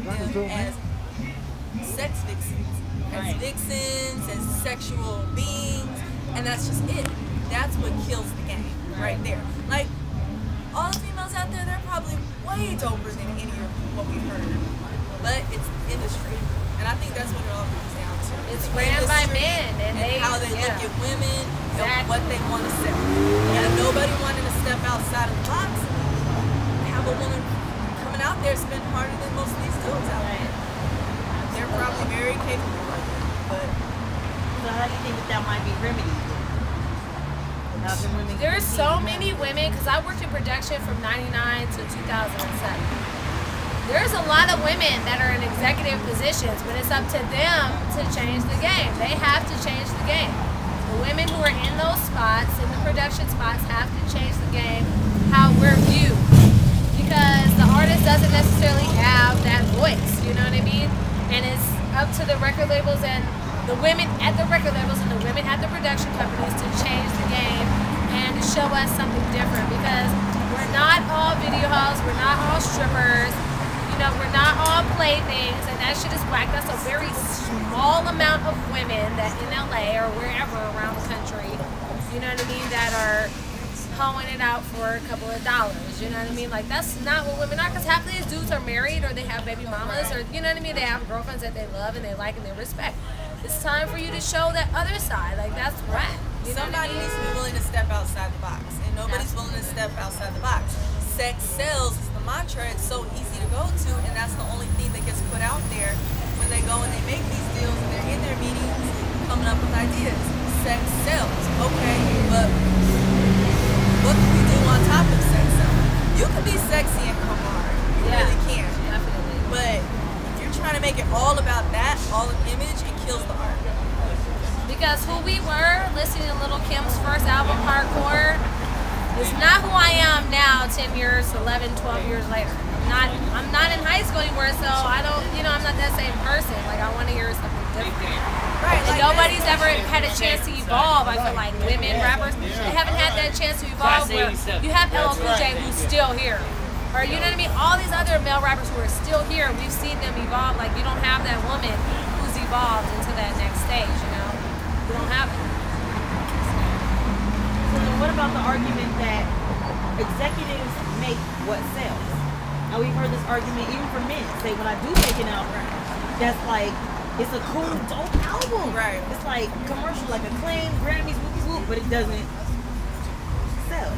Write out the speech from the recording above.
them as sex vixens, as vixens, as sexual beings, and that's just it. That's what kills the game right there. Like, all the females out there, they're probably way doper than any of what we've heard. But it's industry. And I think that's what it all comes down to. It's ran by men. And how they look at women, and what they want to sell. And if nobody wanted to step outside of the box, have a woman coming out there spend harder than most of these dudes out there. They're probably very capable of it. But so how do you think that might be remedied? There's so many women, because I worked in production from 99 to 2007. There's a lot of women that are in executive positions, but it's up to them to change the game. They have to change the game. The women who are in those spots, in the production spots, have to change the game, how we're viewed. Because the artist doesn't necessarily have that voice, you know what I mean? And it's up to the record labels and the women at the record labels and the women at the production companies to change the game and to show us something different, because we're not all video halls, we're not all strippers, you know, we're not all playthings, and that shit is whack. That's a very small amount of women that in LA or wherever around the country, you know what I mean, that are hoeing it out for a couple of dollars, you know what I mean? Like, that's not what women are, because half of these dudes are married or they have baby mamas, or, you know what I mean, they have girlfriends that they love and they like and they respect. It's time for you to show that other side. Like, that's whack. You know somebody needs to be willing to step outside the box, and nobody's willing to step outside the box. Sex sells is the mantra. It's so easy to go to, and that's the only thing that gets put out there when they go and they make these deals and they're in their meetings coming up with ideas. Sex sells. Okay, but what can we do on top of sex selling? You can be sexy and come hard. You really can. Definitely. But if you're trying to make it all about that, all of image, it kills the art. Because who we were, listening to Lil' Kim's first album, Hardcore, is not who I am now 10 years, 11, 12 years later. I'm not in high school anymore, so I don't, you know, I'm not that same person. Like, I want to hear something different. Right. And Like nobody's ever had a chance to evolve. I feel like women rappers, they haven't had that chance to evolve. Where you have LL Cool J who's still here. Or, you know what I mean? All these other male rappers who are still here, we've seen them evolve. Like, you don't have that woman who's evolved into that next stage, you know? You don't have it. So then what about the argument that executives make what sells? Now we've heard this argument even from men. Say, when I do make an album, that's like, it's a cool, dope album. Right. It's like commercial, like Acclaim, Grammys, whoop, whoop, but it doesn't sell.